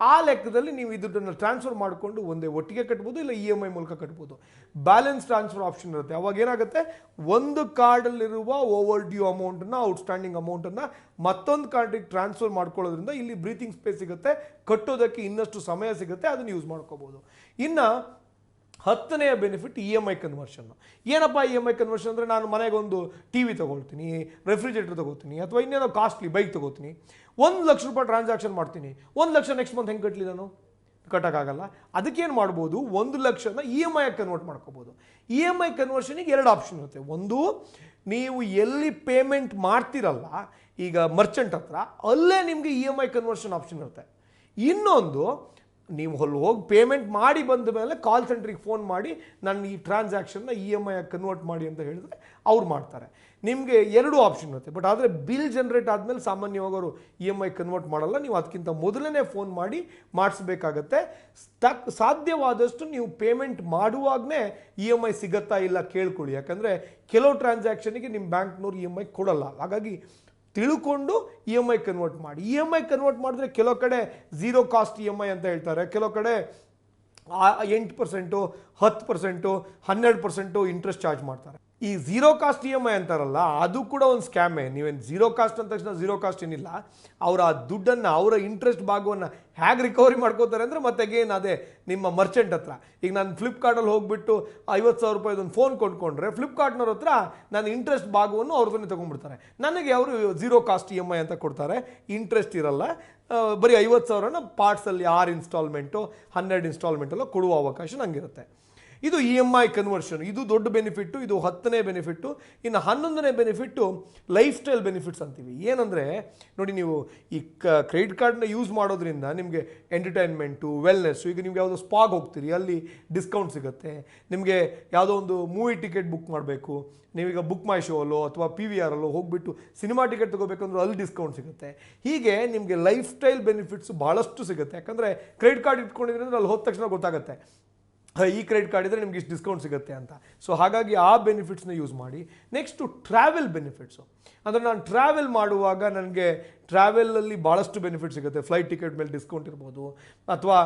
Speaker 1: ಆ ಲೆಕ್ಕದಲ್ಲಿ ನೀವು ಇದನ್ನು ಟ್ರಾನ್ಸ್ಫರ್ ಮಾಡಿಕೊಂಡು ಒಂದೇ ಒಟ್ಟಿಗೆ ಕಟ್ಬೋದು, ಇಲ್ಲ EMI ಮೂಲಕ ಕಟ್ಬೋದು. ಬ್ಯಾಲೆನ್ಸ್ ಟ್ರಾನ್ಸ್ಫರ್ ಆಪ್ಷನ್ ಇರುತ್ತೆ. ಅವಾಗ ಏನಾಗುತ್ತೆ, ಒಂದು ಕಾರ್ಡಲ್ಲಿರುವ ಓವರ್ ಡ್ಯೂ ಅಮೌಂಟನ್ನು, ಔಟ್ಸ್ಟ್ಯಾಂಡಿಂಗ್ ಅಮೌಂಟನ್ನು ಮತ್ತೊಂದು ಕಾರ್ಡಿಗೆ ಟ್ರಾನ್ಸ್ಫರ್ ಮಾಡ್ಕೊಳ್ಳೋದ್ರಿಂದ ಇಲ್ಲಿ ಬ್ರೀತಿಂಗ್ ಸ್ಪೇಸ್ ಸಿಗುತ್ತೆ, ಕಟ್ಟೋದಕ್ಕೆ ಇನ್ನಷ್ಟು ಸಮಯ ಸಿಗುತ್ತೆ, ಅದನ್ನು ಯೂಸ್ ಮಾಡ್ಕೋಬೋದು. ಇನ್ನು 10ನೇ ಬೆನಿಫಿಟ್ EMI ಕನ್ವರ್ಷನ್. ಏನಪ್ಪ EMI ಕನ್ವರ್ಷನ್ ಅಂದರೆ, ನಾನು ಮನೆಗೆ ಒಂದು TV ತೊಗೊಳ್ತೀನಿ, ರೆಫ್ರಿಜರೇಟರ್ ತೊಗೋತೀನಿ, ಅಥವಾ ಇನ್ನೇನೋ ಕಾಸ್ಟ್ಲಿ ಬೈಕ್ ತೊಗೋತೀನಿ, 1 ಲಕ್ಷ ರೂಪಾಯಿ ಟ್ರಾನ್ಸಾಕ್ಷನ್ ಮಾಡ್ತೀನಿ. 1 ಲಕ್ಷ ನೆಕ್ಸ್ಟ್ ಮಂತ್ ಹೆಂಗೆ ಕಟ್ಟಲಿ, ನಾನು ಕಟ್ಟೋಕ್ಕಾಗಲ್ಲ. ಅದಕ್ಕೇನು ಮಾಡ್ಬೋದು, 1 ಲಕ್ಷನ EMI ಕನ್ವರ್ಟ್ ಮಾಡ್ಕೋಬೋದು. EMI ಕನ್ವರ್ಷನಿಗೆ 2 ಆಪ್ಷನ್ ಇರುತ್ತೆ. ಒಂದು, ನೀವು ಎಲ್ಲಿ ಪೇಮೆಂಟ್ ಮಾಡ್ತಿರಲ್ಲ, ಈಗ ಮರ್ಚೆಂಟ್ ಹತ್ರ, ಅಲ್ಲೇ ನಿಮಗೆ EMI ಕನ್ವರ್ಷನ್ ಆಪ್ಷನ್ ಇರುತ್ತೆ. ಇನ್ನೊಂದು, ನೀವು ಹೋಗಿ ಪೇಮೆಂಟ್ ಮಾಡಿ ಬಂದ ಮೇಲೆ ಕಾಲ್ ಸೆಂಟ್ರಿಗೆ ಫೋನ್ ಮಾಡಿ ನನ್ನ ಈ ಟ್ರಾನ್ಸಾಕ್ಷನ್ನ EMI ಕನ್ವರ್ಟ್ ಮಾಡಿ ಅಂತ ಹೇಳಿದ್ರೆ ಅವ್ರು ಮಾಡ್ತಾರೆ. ನಿಮಗೆ 2 ಆಪ್ಷನ್ ಇರುತ್ತೆ. ಬಟ್ ಆದರೆ ಬಿಲ್ ಜನ್ರೇಟ್ ಆದಮೇಲೆ ಸಾಮಾನ್ಯವಾಗಿ ಅವರು EMI ಕನ್ವರ್ಟ್ ಮಾಡಲ್ಲ. ನೀವು ಅದಕ್ಕಿಂತ ಮೊದಲನೇ ಫೋನ್ ಮಾಡಿ ಮಾಡಿಸ್ಬೇಕಾಗತ್ತೆ. ಸಾಧ್ಯವಾದಷ್ಟು ನೀವು ಪೇಮೆಂಟ್ ಮಾಡುವಾಗಲೇ EMI ಸಿಗುತ್ತಾ ಇಲ್ಲ ಕೇಳ್ಕೊಳ್ಳಿ. ಯಾಕಂದರೆ ಕೆಲವು ಟ್ರಾನ್ಸಾಕ್ಷನಿಗೆ ನಿಮ್ಮ ಬ್ಯಾಂಕ್ನವ್ರು EMI ಕೊಡಲ್ಲ. ಹಾಗಾಗಿ ತಿಳ್ಕೊಂಡು EMI ಕನ್ವರ್ಟ್ ಮಾಡಿ. EMI ಕನ್ವರ್ಟ್ ಮಾಡಿದ್ರೆ ಕೆಲವು ಕಡೆ 0 ಕಾಸ್ಟ್ EMI ಅಂತ ಹೇಳ್ತಾರೆ, ಕೆಲವು ಕಡೆ 8%, 10%, 12% ಇಂಟ್ರೆಸ್ಟ್ ಚಾರ್ಜ್ ಮಾಡ್ತಾರೆ. ಈ 0 ಕಾಸ್ಟ್ EMI ಅಂತಾರಲ್ಲ, ಅದು ಕೂಡ ಒಂದು ಸ್ಕ್ಯಾಮೇ. ನೀವೇನು 0 ಕಾಸ್ಟ್ ಅಂದ ತಕ್ಷಣ 0 ಕಾಸ್ಟ್ ಏನಿಲ್ಲ, ಅವರ ಆ ದುಡ್ಡನ್ನು, ಅವರ ಇಂಟ್ರೆಸ್ಟ್ ಭಾಗವನ್ನು ಹೇಗೆ ರಿಕವರಿ ಮಾಡ್ಕೋತಾರೆ ಅಂದರೆ, ಮತ್ತೆ ಅಗೇನ್ ಅದೇ ನಿಮ್ಮ ಮರ್ಚೆಂಟ್ ಹತ್ರ. ಈಗ ನಾನು ಫ್ಲಿಪ್ಕಾರ್ಟಲ್ಲಿ ಹೋಗ್ಬಿಟ್ಟು 50,000 ರೂಪಾಯಿದು ಒಂದು ಫೋನ್ ಕೊಂಡ್ಕೊಂಡ್ರೆ ಫ್ಲಿಪ್ಕಾರ್ಟ್ನವ್ರ ಹತ್ರ ನಾನು ಇಂಟ್ರೆಸ್ಟ್ ಭಾಗವನ್ನು ಅವ್ರದನ್ನೇ ತೊಗೊಂಡ್ಬಿಡ್ತಾರೆ. ನನಗೆ ಅವರು 0 ಕಾಸ್ಟ್ EMI ಅಂತ ಕೊಡ್ತಾರೆ, ಇಂಟ್ರೆಸ್ಟ್ ಇರಲ್ಲ. ಬರೀ 50,000ನ ಪಾರ್ಟ್ಸಲ್ಲಿ 6 ಇನ್ಸ್ಟಾಲ್ಮೆಂಟು 12 ಇನ್ಸ್ಟಾಲ್ಮೆಂಟೆಲ್ಲ ಕೊಡುವ ಅವಕಾಶ ನನಗಿರುತ್ತೆ. ಇದು EMI ಕನ್ವರ್ಷನ್. ಇದು ದೊಡ್ಡ ಬೆನಿಫಿಟ್ಟು. ಇದು 10ನೇ ಬೆನಿಫಿಟ್ಟು. ಇನ್ನು 11ನೇ ಬೆನಿಫಿಟ್ಟು ಲೈಫ್ ಸ್ಟೈಲ್ ಬೆನಿಫಿಟ್ಸ್ ಅಂತೀವಿ. ಏನಂದರೆ ನೋಡಿ, ನೀವು ಈ ಕ್ರೆಡಿಟ್ ಕಾರ್ಡ್ನ ಯೂಸ್ ಮಾಡೋದ್ರಿಂದ ನಿಮಗೆ ಎಂಟರ್ಟೈನ್ಮೆಂಟು, ವೆಲ್ನೆಸ್ಸು, ಈಗ ನೀವು ಯಾವುದೋ ಸ್ಪಾಗ್ ಹೋಗ್ತೀರಿ ಅಲ್ಲಿ ಡಿಸ್ಕೌಂಟ್ ಸಿಗುತ್ತೆ. ನಿಮಗೆ ಯಾವುದೋ ಒಂದು ಮೂವಿ ಟಿಕೆಟ್ ಬುಕ್ ಮಾಡಬೇಕು, ನೀವೀಗ ಬುಕ್ ಮೈ ಶೋ ಅಲ್ಲೋ ಅಥವಾ PVR ಅಲ್ಲೋ ಹೋಗ್ಬಿಟ್ಟು ಸಿನಿಮಾ ಟಿಕೆಟ್ ತೊಗೋಬೇಕಂದ್ರೆ ಅಲ್ಲಿ ಡಿಸ್ಕೌಂಟ್ ಸಿಗುತ್ತೆ. ಹೀಗೆ ನಿಮಗೆ ಲೈಫ್ ಸ್ಟೈಲ್ ಬೆನಿಫಿಟ್ಸ್ ಭಾಳಷ್ಟು ಸಿಗುತ್ತೆ. ಯಾಕಂದರೆ ಕ್ರೆಡಿಟ್ ಕಾರ್ಡ್ ಇಟ್ಕೊಂಡಿದ್ರೆ ಅಂದರೆ ಅಲ್ಲಿ ಹೋದ ತಕ್ಷಣ ಗೊತ್ತಾಗುತ್ತೆ, ಈ ಕ್ರೆಡಿಟ್ ಕಾರ್ಡ್ ಇದ್ದರೆ ನಿಮ್ಗೆ ಇಷ್ಟು ಡಿಸ್ಕೌಂಟ್ ಸಿಗುತ್ತೆ ಅಂತ. ಸೊ ಹಾಗಾಗಿ ಆ ಬೆನಿಫಿಟ್ಸ್ನ ಯೂಸ್ ಮಾಡಿ. Next travel benefits. ಅಂದರೆ ನಾನು ಟ್ರಾವೆಲ್ ಮಾಡುವಾಗ ನನಗೆ ಟ್ರಾವೆಲಲ್ಲಿ ಭಾಳಷ್ಟು ಬೆನಿಫಿಟ್ ಸಿಗುತ್ತೆ. ಫ್ಲೈಟ್ ಟಿಕೆಟ್ ಮೇಲೆ ಡಿಸ್ಕೌಂಟ್ ಇರ್ಬೋದು, ಅಥವಾ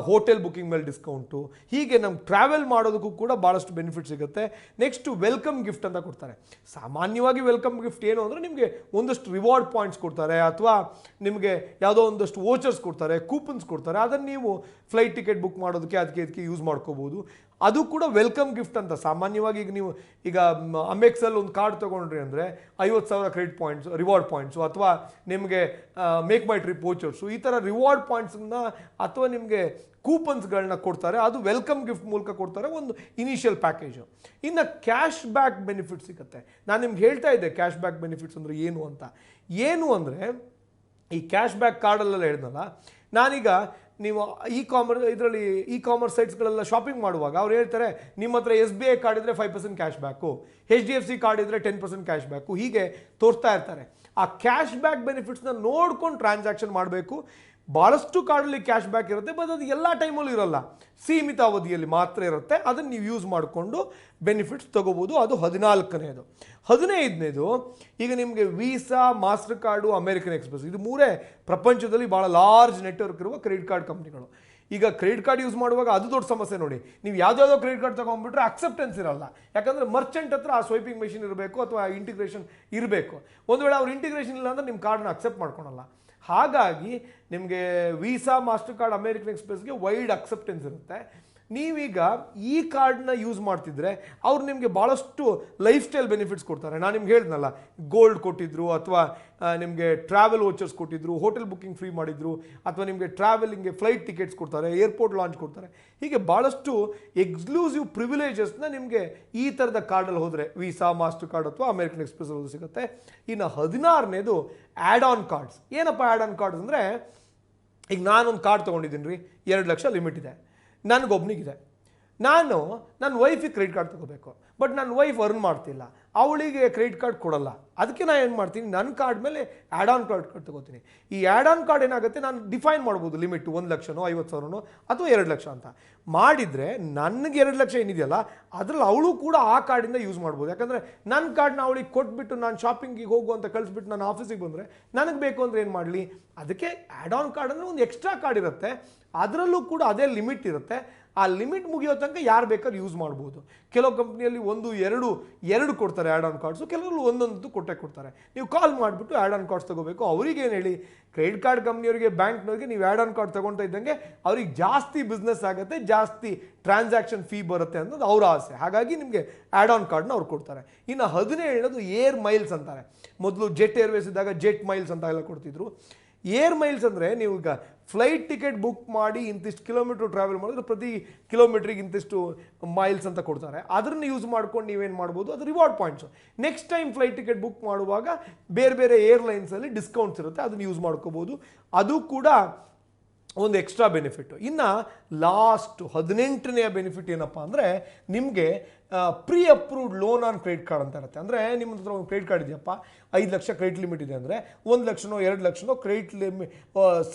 Speaker 1: ಹೋಟೆಲ್ ಬುಕ್ಕಿಂಗ್ ಮೇಲೆ ಡಿಸ್ಕೌಂಟು. ಹೀಗೆ ನಮ್ಗೆ ಟ್ರಾವೆಲ್ ಮಾಡೋದಕ್ಕೂ ಕೂಡ ಭಾಳಷ್ಟು ಬೆನಿಫಿಟ್ ಸಿಗುತ್ತೆ. ನೆಕ್ಸ್ಟು ವೆಲ್ಕಮ್ ಗಿಫ್ಟ್ ಅಂತ ಕೊಡ್ತಾರೆ. ಸಾಮಾನ್ಯವಾಗಿ ವೆಲ್ಕಮ್ ಗಿಫ್ಟ್ ಏನು ಅಂದರೆ, ನಿಮಗೆ ಒಂದಷ್ಟು ರಿವಾರ್ಡ್ ಪಾಯಿಂಟ್ಸ್ ಕೊಡ್ತಾರೆ, ಅಥವಾ ನಿಮಗೆ ಯಾವುದೋ ಒಂದಷ್ಟು ವೋಚರ್ಸ್ ಕೊಡ್ತಾರೆ, ಕೂಪನ್ಸ್ ಕೊಡ್ತಾರೆ. ಅದನ್ನು ನೀವು ಫ್ಲೈಟ್ ಟಿಕೆಟ್ ಬುಕ್ ಮಾಡೋದಕ್ಕೆ ಅದಕ್ಕೆ ಯೂಸ್ ಮಾಡ್ಕೋಬೋದು. ಅದು ಕೂಡ ವೆಲ್ಕಮ್ ಗಿಫ್ಟ್ ಅಂತ. ಸಾಮಾನ್ಯವಾಗಿ ಈಗ ಅಮೆಕ್ಸಲ್ಲಿ ಒಂದು ಕಾರ್ಡ್ ತೊಗೊಂಡ್ರಿ ಅಂದರೆ 50,000 ಕ್ರೆಡಿಟ್ ಪಾಯಿಂಟ್ಸ್, ರಿವಾರ್ಡ್ ಪಾಯಿಂಟ್ಸು, ಅಥವಾ ನಿಮಗೆ ಮೇಕ್ ಮೈ ಟ್ರಿಪ್ ವೋಚರ್ಸು, ಈ ಥರ ರಿವಾರ್ಡ್ ಪಾಯಿಂಟ್ಸನ್ನ ಅಥವಾ ನಿಮಗೆ ಕೂಪನ್ಸ್ಗಳನ್ನ ಕೊಡ್ತಾರೆ. ಅದು ವೆಲ್ಕಮ್ ಗಿಫ್ಟ್ ಮೂಲಕ ಕೊಡ್ತಾರೆ, ಒಂದು ಇನಿಷಿಯಲ್ ಪ್ಯಾಕೇಜು. ಇನ್ನು ಕ್ಯಾಶ್ ಬ್ಯಾಕ್ ಬೆನಿಫಿಟ್ ಸಿಗುತ್ತೆ. ನಾನು ನಿಮ್ಗೆ ಹೇಳ್ತಾ ಇದ್ದೆ ಕ್ಯಾಶ್ ಬ್ಯಾಕ್ ಬೆನಿಫಿಟ್ಸ್ ಅಂದರೆ ಏನು ಅಂತ. ಏನು ಅಂದರೆ, ಈ ಕ್ಯಾಶ್ ಬ್ಯಾಕ್ ಕಾರ್ಡಲ್ಲೆಲ್ಲ ಹೇಳಿದ್ನಲ್ಲ, ನಾನೀಗ ನೀವು ಇ ಕಾಮರ್ಸ್ ಸೈಟ್ಸ್ಗಳೆಲ್ಲ ಶಾಪಿಂಗ್ ಮಾಡುವಾಗ ಅವ್ರು ಹೇಳ್ತಾರೆ, ನಿಮ್ಮ ಹತ್ರ SBI ಕಾರ್ಡ್ ಇದ್ದರೆ 5% ಕ್ಯಾಶ್ ಬ್ಯಾಕು, HDFC ಕಾರ್ಡ್ ಇದ್ದರೆ 10% ಕ್ಯಾಶ್ ಬ್ಯಾಕು, ಹೀಗೆ ತೋರಿಸ್ತಾ ಇರ್ತಾರೆ. ಆ ಕ್ಯಾಶ್ ಬ್ಯಾಕ್ ಬೆನಿಫಿಟ್ಸ್ನ ನೋಡ್ಕೊಂಡು ಟ್ರಾನ್ಸಾಕ್ಷನ್ ಮಾಡಬೇಕು. ಭಾಳಷ್ಟು ಕಾರ್ಡಲ್ಲಿ ಕ್ಯಾಶ್ ಬ್ಯಾಕ್ ಇರುತ್ತೆ, ಬಟ್ ಅದು ಎಲ್ಲ ಟೈಮಲ್ಲೂ ಇರೋಲ್ಲ, ಸೀಮಿತ ಅವಧಿಯಲ್ಲಿ ಮಾತ್ರ ಇರುತ್ತೆ. ಅದನ್ನು ನೀವು ಯೂಸ್ ಮಾಡಿಕೊಂಡು ಬೆನಿಫಿಟ್ಸ್ ತೊಗೋಬೋದು. ಅದು 14ನೇದು. 15ನೇದು, ಈಗ ನಿಮಗೆ Visa, master card, American express, ಇದು 3 ಪ್ರಪಂಚದಲ್ಲಿ ಭಾಳ ಲಾರ್ಜ್ ನೆಟ್ವರ್ಕ್ ಇರುವ ಕ್ರೆಡಿಟ್ ಕಾರ್ಡ್ ಕಂಪ್ನಿಗಳು. ಈಗ ಕ್ರೆಡಿಟ್ ಕಾರ್ಡ್ ಯೂಸ್ ಮಾಡುವಾಗ ಅದು ದೊಡ್ಡ ಸಮಸ್ಯೆ ನೋಡಿ. ನೀವು ಯಾವುದಾವುದೋ ಕ್ರೆಡಿಟ್ ಕಾರ್ಡ್ ತಗೊಂಡ್ಬಿಟ್ರೆ ಅಕ್ಸೆಪ್ಟೆನ್ಸ್ ಇರಲ್ಲ. ಯಾಕಂದರೆ ಮರ್ಚೆಂಟ್ ಹತ್ರ ಆ ಸ್ವೈಪಿಂಗ್ ಮೆಷಿನ್ ಇರಬೇಕು ಅಥವಾ ಇಂಟಿಗ್ರೇಷನ್ ಇರಬೇಕು. ಒಂದು ವೇಳೆ ಅವ್ರ ಇಂಟಿಗ್ರೇಷನ್ ಇಲ್ಲ ಅಂದರೆ ನಿಮ್ಮ ಕಾರ್ಡ್ನ ಅಕ್ಸೆಪ್ಟ್ ಮಾಡ್ಕೊಳಲ್ಲ. ಹಾಗಾಗಿ ನಿಮಗೆ ವೀಸಾ, ಮಾಸ್ಟರ್ ಕಾರ್ಡ್, ಅಮೇರಿಕನ್ ಎಕ್ಸ್ಪ್ರೆಸ್ಗೆ ವೈಡ್ ಅಕ್ಸೆಪ್ಟೆನ್ಸ್ ಇರುತ್ತೆ. ನೀವೀಗ ಈ ಕಾರ್ಡ್ನ ಯೂಸ್ ಮಾಡ್ತಿದ್ರೆ ಅವ್ರು ನಿಮಗೆ ಭಾಳಷ್ಟು ಲೈಫ್ ಸ್ಟೈಲ್ ಬೆನಿಫಿಟ್ಸ್ ಕೊಡ್ತಾರೆ. ನಾನು ನಿಮ್ಗೆ ಹೇಳಿದ್ನಲ್ಲ, ಗೋಲ್ಡ್ ಕೊಟ್ಟಿದ್ರು, ಅಥವಾ ನಿಮಗೆ ಟ್ರಾವೆಲ್ ವೋಚರ್ಸ್ ಕೊಟ್ಟಿದ್ರು, ಹೋಟೆಲ್ ಬುಕ್ಕಿಂಗ್ ಫ್ರೀ ಮಾಡಿದ್ರು, ಅಥವಾ ನಿಮಗೆ ಟ್ರಾವೆಲಿಂಗ್ಗೆ ಫ್ಲೈಟ್ ಟಿಕೆಟ್ಸ್ ಕೊಡ್ತಾರೆ, ಏರ್ಪೋರ್ಟ್ ಲಾಂಚ್ ಕೊಡ್ತಾರೆ. ಹೀಗೆ ಭಾಳಷ್ಟು ಎಕ್ಸ್ಕ್ಲೂಸಿವ್ ಪ್ರಿವಿಲೇಜಸ್ನ ನಿಮಗೆ ಈ ಥರದ ಕಾರ್ಡಲ್ಲಿ ಹೋದರೆ, ವೀಸಾ, ಮಾಸ್ಟರ್ ಕಾರ್ಡ್ ಅಥವಾ ಅಮೇರಿಕನ್ ಎಕ್ಸ್ಪ್ರೆಸ್ ಹೋದ್ರೆ ಸಿಗುತ್ತೆ. ಇನ್ನು 16ನೇದು ಆ್ಯಡ್ ಆನ್ ಕಾರ್ಡ್ಸ್. ಏನಪ್ಪ ಆ್ಯಡ್ ಆನ್ ಕಾರ್ಡ್ಸ್ ಅಂದರೆ, ಈಗ ನಾನೊಂದು ಕಾರ್ಡ್ ತೊಗೊಂಡಿದ್ದೀನಿ ರೀ, 2 ಲಕ್ಷ ಲಿಮಿಟ್ ಇದೆ, ನನಗೊಬ್ಬನಿಗಿದೆ. ನಾನು ನನ್ನ ವೈಫಿಗೆ ಕ್ರೆಡಿಟ್ ಕಾರ್ಡ್ ತೊಗೋಬೇಕು, ಬಟ್ ನನ್ನ ವೈಫ್ ಅರ್ನ್ ಮಾಡ್ತಿಲ್ಲ, ಅವಳಿಗೆ ಕ್ರೆಡಿಟ್ ಕಾರ್ಡ್ ಕೊಡಲ್ಲ. ಅದಕ್ಕೆ ನಾನು ಏನು ಮಾಡ್ತೀನಿ, ನನ್ನ ಕಾರ್ಡ್ ಮೇಲೆ ಆ್ಯಡ್ ಆನ್ ಕಾರ್ಡ್ ತೊಗೋತೀನಿ. ಈ ಆ್ಯಡ್ ಆನ್ ಕಾರ್ಡ್ ಏನಾಗುತ್ತೆ, ನಾನು ಡಿಫೈನ್ ಮಾಡ್ಬೋದು ಲಿಮಿಟ್ 1 ಲಕ್ಷನೋ 50,000ನೋ ಅಥವಾ 2 ಲಕ್ಷ ಅಂತ ಮಾಡಿದರೆ, ನನಗೆ 2 ಲಕ್ಷ ಏನಿದೆಯಲ್ಲ ಅದರಲ್ಲಿ ಅವಳು ಕೂಡ ಆ ಕಾರ್ಡಿಂದ ಯೂಸ್ ಮಾಡ್ಬೋದು. ಯಾಕಂದರೆ ನನ್ನ ಕಾರ್ಡ್ನ ಅವಳಿಗೆ ಕೊಟ್ಬಿಟ್ಟು ನಾನು ಶಾಪಿಂಗಿಗೆ ಹೋಗು ಅಂತ ಕಳಿಸ್ಬಿಟ್ಟು ನಾನು ಆಫೀಸಿಗೆ ಬಂದರೆ ನನಗೆ ಬೇಕು ಅಂದರೆ ಏನು ಮಾಡಲಿ. ಅದಕ್ಕೆ ಆ್ಯಡ್ ಆನ್ ಕಾರ್ಡ್ ಅಂದರೆ ಒಂದು ಎಕ್ಸ್ಟ್ರಾ ಕಾರ್ಡ್ ಇರುತ್ತೆ, ಅದರಲ್ಲೂ ಕೂಡ ಅದೇ ಲಿಮಿಟ್ ಇರುತ್ತೆ. ಆ ಲಿಮಿಟ್ ಮುಗಿಯೋ ತನಕ ಯಾರು ಬೇಕಾದ್ರೂ ಯೂಸ್ ಮಾಡ್ಬೋದು. ಕೆಲವು ಕಂಪ್ನಿಯಲ್ಲಿ 1-2 ಕೊಡ್ತಾರೆ ಆ್ಯಡ್ ಆನ್ ಕಾರ್ಡ್ಸು, ಕೆಲವರು ಒಂದೊಂದು ಕೊಡ್ತಾರೆ. ನೀವು ಕಾಲ್ ಮಾಡಿಬಿಟ್ಟು ಆ್ಯಡ್ ಆನ್ ಕಾರ್ಡ್ಸ್ ತೊಗೋಬೇಕು. ಅವ್ರಿಗೆ ಏನು ಹೇಳಿ, ಕ್ರೆಡಿಟ್ ಕಾರ್ಡ್ ಕಂಪ್ನಿಯವರಿಗೆ, ಬ್ಯಾಂಕ್ನವ್ರಿಗೆ ನೀವು ಆ್ಯಡ್ ಆನ್ ಕಾರ್ಡ್ ತೊಗೊಳ್ತಾ ಇದ್ದಂಗೆ ಅವ್ರಿಗೆ ಜಾಸ್ತಿ ಬಿಸ್ನೆಸ್ ಆಗುತ್ತೆ, ಜಾಸ್ತಿ ಟ್ರಾನ್ಸಾಕ್ಷನ್ ಫೀ ಬರುತ್ತೆ ಅನ್ನೋದು ಅವರ ಆಸೆ. ಹಾಗಾಗಿ ನಿಮಗೆ ಆ್ಯಡ್ ಆನ್ ಕಾರ್ಡ್ನ ಅವ್ರು ಕೊಡ್ತಾರೆ. ಇನ್ನು 17ನೇದು ಏರ್ ಮೈಲ್ಸ್ ಅಂತಾರೆ. ಮೊದಲು ಜೆಟ್ ಏರ್ವೇಸ್ ಇದ್ದಾಗ ಜೆಟ್ ಮೈಲ್ಸ್ ಅಂತ ಎಲ್ಲ ಕೊಡ್ತಿದ್ರು. ಏರ್ ಮೈಲ್ಸ್ ಅಂದರೆ, ನೀವು ಈಗ ಫ್ಲೈಟ್ ಟಿಕೆಟ್ ಬುಕ್ ಮಾಡಿ ಇಂತಿಷ್ಟು ಕಿಲೋಮೀಟ್ರ್ ಟ್ರಾವೆಲ್ ಮಾಡಿದ್ರೆ ಪ್ರತಿ ಕಿಲೋಮೀಟ್ರಿಗೆ ಇಂತಿಷ್ಟು ಮೈಲ್ಸ್ ಅಂತ ಕೊಡ್ತಾರೆ. ಅದನ್ನು ಯೂಸ್ ಮಾಡ್ಕೊಂಡು ನೀವೇನು ಮಾಡ್ಬೋದು, ಅದು reward points. Next time flight ticket book ಮಾಡುವಾಗ ಬೇರೆ ಬೇರೆ ಏರ್ಲೈನ್ಸಲ್ಲಿ ಡಿಸ್ಕೌಂಟ್ಸ್ ಇರುತ್ತೆ, ಅದನ್ನು ಯೂಸ್ ಮಾಡ್ಕೋಬೋದು. ಅದು ಕೂಡ ಒಂದು ಎಕ್ಸ್ಟ್ರಾ ಬೆನಿಫಿಟ್ಟು. ಇನ್ನು ಲಾಸ್ಟ್ 18ನೇ ಬೆನಿಫಿಟ್ ಏನಪ್ಪ ಅಂದರೆ, ನಿಮಗೆ pre approved loan on credit card ಅಂತ ಇರುತ್ತೆ. ಅಂದರೆ ನಿಮ್ಮ ಹತ್ರ ಒಂದು ಕ್ರೆಡಿಟ್ ಕಾರ್ಡ್ ಇದೆಯಪ್ಪ, 5 ಲಕ್ಷ ಕ್ರೆಡಿಟ್ ಲಿಮಿಟ್ ಇದೆ ಅಂದರೆ 1 ಲಕ್ಷನೋ 2 ಲಕ್ಷನೋ ಕ್ರೆಡಿಟ್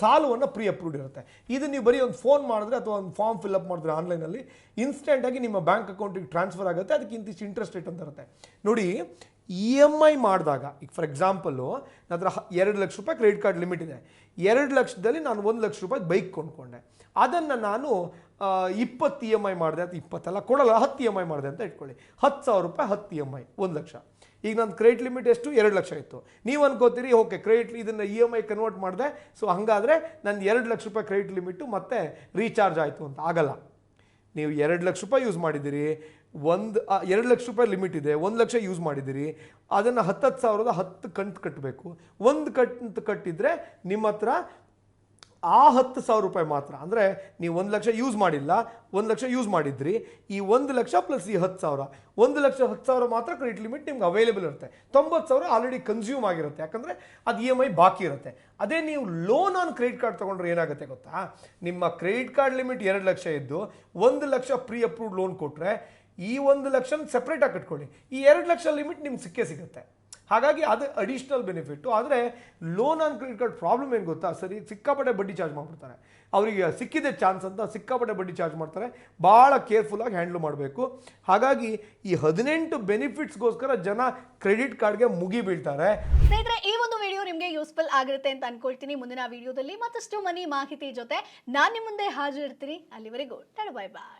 Speaker 1: ಸಾಲವನ್ನು ಪ್ರೀ ಅಪ್ರೂವ್ಡ್ ಇರುತ್ತೆ. ಇದು ನೀವು ಬರೀ ಒಂದು ಫೋನ್ ಮಾಡಿದ್ರೆ ಅಥವಾ ಒಂದು ಫಾರ್ಮ್ ಫಿಲ್ಅಪ್ ಮಾಡಿದ್ರೆ ಆನ್ಲೈನಲ್ಲಿ ಇನ್ಸ್ಟೆಂಟಾಗಿ ನಿಮ್ಮ ಬ್ಯಾಂಕ್ ಅಕೌಂಟಿಗೆ ಟ್ರಾನ್ಸ್ಫರ್ ಆಗುತ್ತೆ. ಅದಕ್ಕೆ ಇಂತಿಷ್ಟು ಇಂಟ್ರೆಸ್ಟ್ ರೇಟ್ ಅಂತ ಇರುತ್ತೆ ನೋಡಿ. EMI ಮಾಡಿದಾಗ, ಈಗ ಫಾರ್ ಎಕ್ಸಾಂಪಲ್ಲು ನನ್ನ ಹತ್ರ 2 ಲಕ್ಷ ರೂಪಾಯಿ ಕ್ರೆಡಿಟ್ ಕಾರ್ಡ್ ಲಿಮಿಟ್ ಇದೆ. 2 ಲಕ್ಷದಲ್ಲಿ ನಾನು 1 ಲಕ್ಷ ರೂಪಾಯಿ ಬೈಕ್ ಕೊಂಡ್ಕೊಂಡೆ. ಅದನ್ನು ನಾನು 20 EMI ಮಾಡಿದೆ, ಅಥವಾ 20 ಅಲ್ಲ ಕೊಡಲ್ಲ, 10 EMI ಮಾಡಿದೆ ಅಂತ ಇಟ್ಕೊಳ್ಳಿ. 10,000 ರೂಪಾಯಿ 10 EMI 1 ಲಕ್ಷ. ಈಗ ನನ್ನ ಕ್ರೆಡಿಟ್ ಲಿಮಿಟ್ ಎಷ್ಟು, 2 ಲಕ್ಷ ಇತ್ತು. ನೀವು ಅನ್ಕೋತೀರಿ, ಓಕೆ ಕ್ರೆಡಿಟ್ ಇದನ್ನು EMI ಕನ್ವರ್ಟ್ ಮಾಡಿದೆ, ಸೊ ಹಾಗಾದರೆ ನನ್ನ 2 ಲಕ್ಷ ರೂಪಾಯಿ ಕ್ರೆಡಿಟ್ ಲಿಮಿಟು ಮತ್ತೆ ರೀಚಾರ್ಜ್ ಆಯಿತು ಅಂತ. ಆಗಲ್ಲ. ನೀವು 2 ಲಕ್ಷ ರೂಪಾಯಿ ಯೂಸ್ ಮಾಡಿದ್ದೀರಿ, 2 ಲಕ್ಷ ರೂಪಾಯಿ ಲಿಮಿಟ್ ಇದೆ, 1 ಲಕ್ಷ ಯೂಸ್ ಮಾಡಿದ್ದೀರಿ, ಅದನ್ನು 10,000ದ 10 ಕಂತು ಕಟ್ಟಬೇಕು. ಒಂದು ಕಂತು ಕಟ್ಟಿದರೆ ನಿಮ್ಮ ಹತ್ರ ಆ 10,000 ರೂಪಾಯಿ ಮಾತ್ರ. ಅಂದರೆ ನೀವು 1 ಲಕ್ಷ ಯೂಸ್ ಮಾಡಿಲ್ಲ, 1 ಲಕ್ಷ ಯೂಸ್ ಮಾಡಿದ್ರಿ, ಈ 1 ಲಕ್ಷ ಪ್ಲಸ್ ಈ 10,000, 1 ಲಕ್ಷ 10,000 ಮಾತ್ರ ಕ್ರೆಡಿಟ್ ಲಿಮಿಟ್ ನಿಮ್ಗೆ ಅವೈಲೇಬಲ್ ಇರುತ್ತೆ. 90,000 ಆಲ್ರೆಡಿ ಕನ್ಸ್ಯೂಮ್ ಆಗಿರುತ್ತೆ, ಯಾಕಂದರೆ ಅದು EMI ಬಾಕಿ ಇರುತ್ತೆ. ಅದೇ ನೀವು ಲೋನ್ ಆನ್ ಕ್ರೆಡಿಟ್ ಕಾರ್ಡ್ ತೊಗೊಂಡ್ರೆ ಏನಾಗುತ್ತೆ ಗೊತ್ತಾ, ನಿಮ್ಮ ಕ್ರೆಡಿಟ್ ಕಾರ್ಡ್ ಲಿಮಿಟ್ 2 ಲಕ್ಷ ಇದ್ದು 1 ಲಕ್ಷ ಪ್ರೀ ಅಪ್ರೂವ್ಡ್ ಲೋನ್ ಕೊಟ್ಟರೆ, ಈ 1 ಲಕ್ಷ ಸೆಪ್ರೇಟಾಗಿ ಕಟ್ಕೊಳ್ಳಿ, ಈ 2 ಲಕ್ಷ ಲಿಮಿಟ್ ನಿಮ್ಗೆ ಸಿಗುತ್ತೆ. ಹಾಗಾಗಿ ಅದು ಅಡಿಷ್ನಲ್ ಬೆನಿಫಿಟ್ಟು. ಆದರೆ loan on credit card problem ಏನು ಗೊತ್ತಾ, ಸರಿ ಸಿಕ್ಕಾಪಟ್ಟೆ ಬಡ್ಡಿ ಚಾರ್ಜ್ ಮಾಡಿಬಿಡ್ತಾರೆ. ಅವರಿಗೆ ಸಿಕ್ಕಿದೆ ಚಾನ್ಸ್ ಅಂತ ಸಿಕ್ಕಾಪಟ್ಟೆ ಬಡ್ಡಿ ಚಾರ್ಜ್ ಮಾಡ್ತಾರೆ. ಭಾಳ ಕೇರ್ಫುಲ್ಲಾಗಿ ಹ್ಯಾಂಡ್ಲ್ ಮಾಡಬೇಕು. ಹಾಗಾಗಿ ಈ 18 ಬೆನಿಫಿಟ್ಸ್ಗೋಸ್ಕರ ಜನ ಕ್ರೆಡಿಟ್ ಕಾರ್ಡ್ಗೆ ಮುಗಿ ಬೀಳ್ತಾರೆ.
Speaker 2: ಸ್ನೇಹಿತರೆ, ಈ ಒಂದು ವಿಡಿಯೋ ನಿಮಗೆ ಯೂಸ್ಫುಲ್ ಆಗಿರುತ್ತೆ ಅಂತ ಅನ್ಕೊಳ್ತೀನಿ. ಮುಂದಿನ ವಿಡಿಯೋದಲ್ಲಿ ಮತ್ತಷ್ಟು ಮನಿ ಮಾಹಿತಿ ಜೊತೆ ನಾನು ನಿಮ್ಮ ಮುಂದೆ ಹಾಜರಿರ್ತೀನಿ. ಅಲ್ಲಿವರೆಗೂ ಬಾಯ್ ಬಾಯ್.